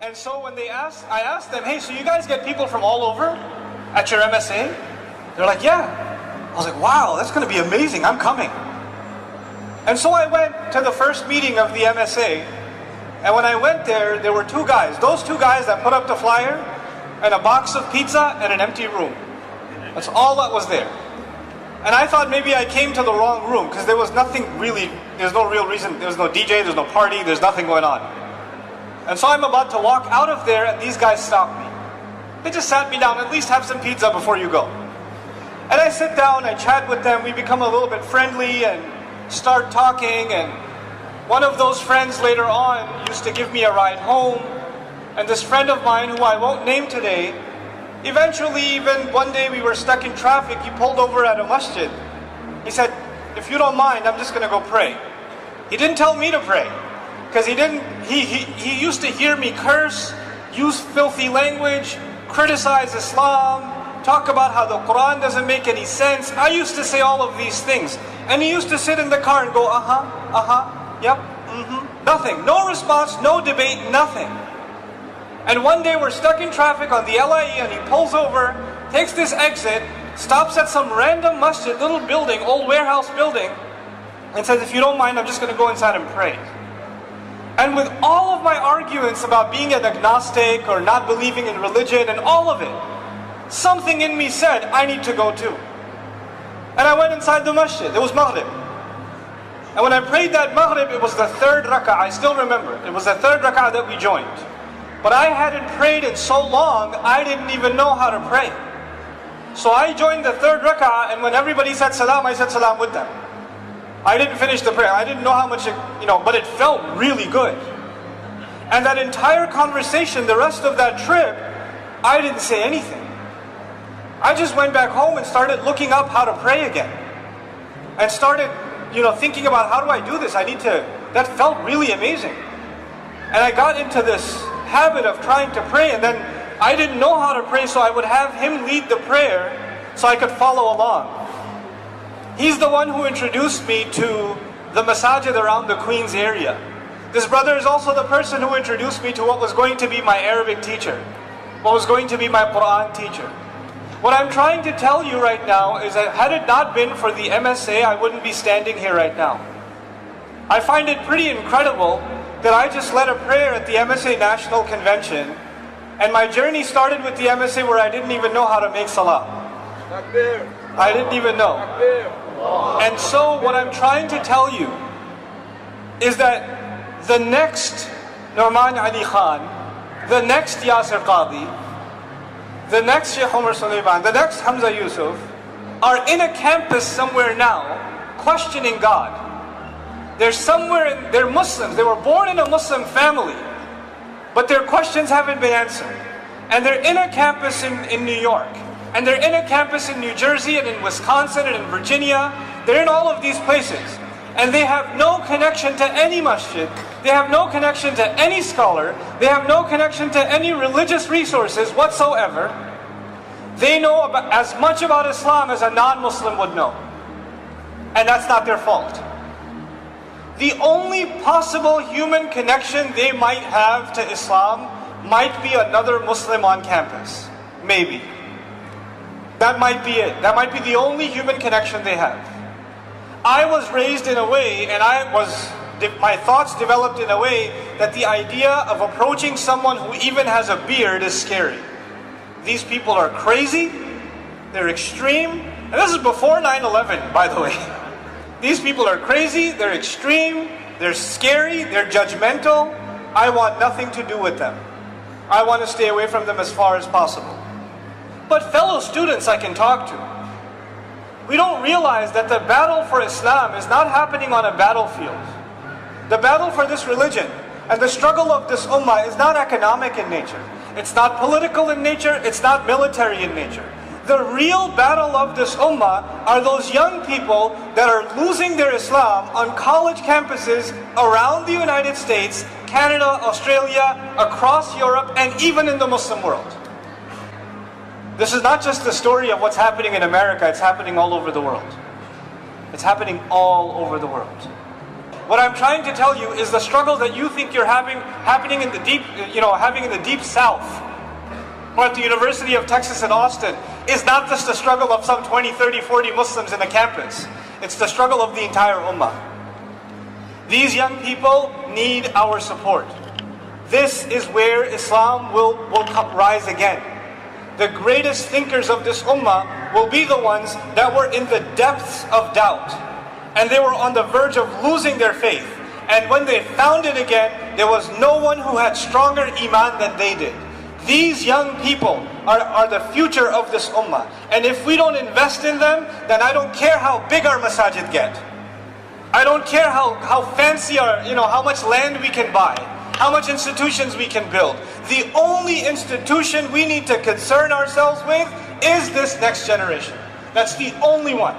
And so when I asked them, hey, so you guys get people from all over at your MSA? They're like, yeah. I was like, wow, that's going to be amazing. I'm coming. And so I went to the first meeting of the MSA. And when I went there, there were two guys. Those two guys that put up the flyer and a box of pizza and an empty room. That's all that was there. And I thought maybe I came to the wrong room because there was nothing really, there's no real reason. There was no DJ, there's no party, there's nothing going on. And so I'm about to walk out of there and these guys stopped me. They just sat me down, at least have some pizza before you go. And I sit down, I chat with them, we become a little bit friendly and start talking. And one of those friends later on used to give me a ride home. And this friend of mine, who I won't name today, eventually, even one day we were stuck in traffic, he pulled over at a masjid. He said, if you don't mind, I'm just going to go pray. He didn't tell me to pray. Because he used to hear me curse, use filthy language, criticize Islam, talk about how the Qur'an doesn't make any sense. I used to say all of these things. And he used to sit in the car and go, yep, nothing. No response, no debate, nothing. And one day we're stuck in traffic on the LIE and he pulls over, takes this exit, stops at some random masjid, little building, old warehouse building, and says, if you don't mind, I'm just going to go inside and pray. And with all of my arguments about being an agnostic or not believing in religion and all of it, something in me said, I need to go too. And I went inside the masjid. It was Maghrib. And when I prayed that Maghrib, it was the third rak'ah. I still remember. It was the third rak'ah that we joined. But I hadn't prayed in so long, I didn't even know how to pray. So I joined the third rak'ah, and when everybody said salam, I said salam with them. I didn't finish the prayer. I didn't know how much, but it felt really good. And that entire conversation, the rest of that trip, I didn't say anything. I just went back home and started looking up how to pray again. And started, thinking about how do I do this? That felt really amazing. And I got into this habit of trying to pray, and then I didn't know how to pray, so I would have him lead the prayer so I could follow along. He's the one who introduced me to the masajid around the Queens area. This brother is also the person who introduced me to what was going to be my Arabic teacher, what was going to be my Qur'an teacher. What I'm trying to tell you right now is that had it not been for the MSA, I wouldn't be standing here right now. I find it pretty incredible that I just led a prayer at the MSA National Convention, and my journey started with the MSA where I didn't even know how to make salah. I didn't even know. And so what I'm trying to tell you is that the next Nouman Ali Khan, the next Yasir Qadi, the next Sheikh Umar Sulaiman, the next Hamza Yusuf are in a campus somewhere now questioning God. They're Muslims, they were born in a Muslim family, but their questions haven't been answered. And they're in a campus in New York, and they're in a campus in New Jersey and in Wisconsin and in Virginia. They're in all of these places. And they have no connection to any masjid. They have no connection to any scholar. They have no connection to any religious resources whatsoever. They know as much about Islam as a non-Muslim would know. And that's not their fault. The only possible human connection they might have to Islam might be another Muslim on campus. Maybe. That might be it. That might be the only human connection they have. I was raised in a way, and my thoughts developed in a way that the idea of approaching someone who even has a beard is scary. These people are crazy, they're extreme, and this is before 9/11, by the way. These people are crazy, they're extreme, they're scary, they're judgmental. I want nothing to do with them. I want to stay away from them as far as possible. But fellow students I can talk to. We don't realize that the battle for Islam is not happening on a battlefield. The battle for this religion and the struggle of this ummah is not economic in nature. It's not political in nature, it's not military in nature. The real battle of this ummah are those young people that are losing their Islam on college campuses around the United States, Canada, Australia, across Europe, and even in the Muslim world. This is not just the story of what's happening in America, it's happening all over the world. It's happening all over the world. What I'm trying to tell you is the struggle that you think you're happening in the deep, having in the deep South, or at the University of Texas at Austin, is not just the struggle of some 20, 30, 40 Muslims in a campus. It's the struggle of the entire ummah. These young people need our support. This is where Islam will rise again. The greatest thinkers of this ummah will be the ones that were in the depths of doubt. And they were on the verge of losing their faith. And when they found it again, there was no one who had stronger iman than they did. These young people are the future of this ummah. And if we don't invest in them, then I don't care how big our masajid get. I don't care how fancy how much land we can buy, how much institutions we can build. The only institution we need to concern ourselves with is this next generation. That's the only one.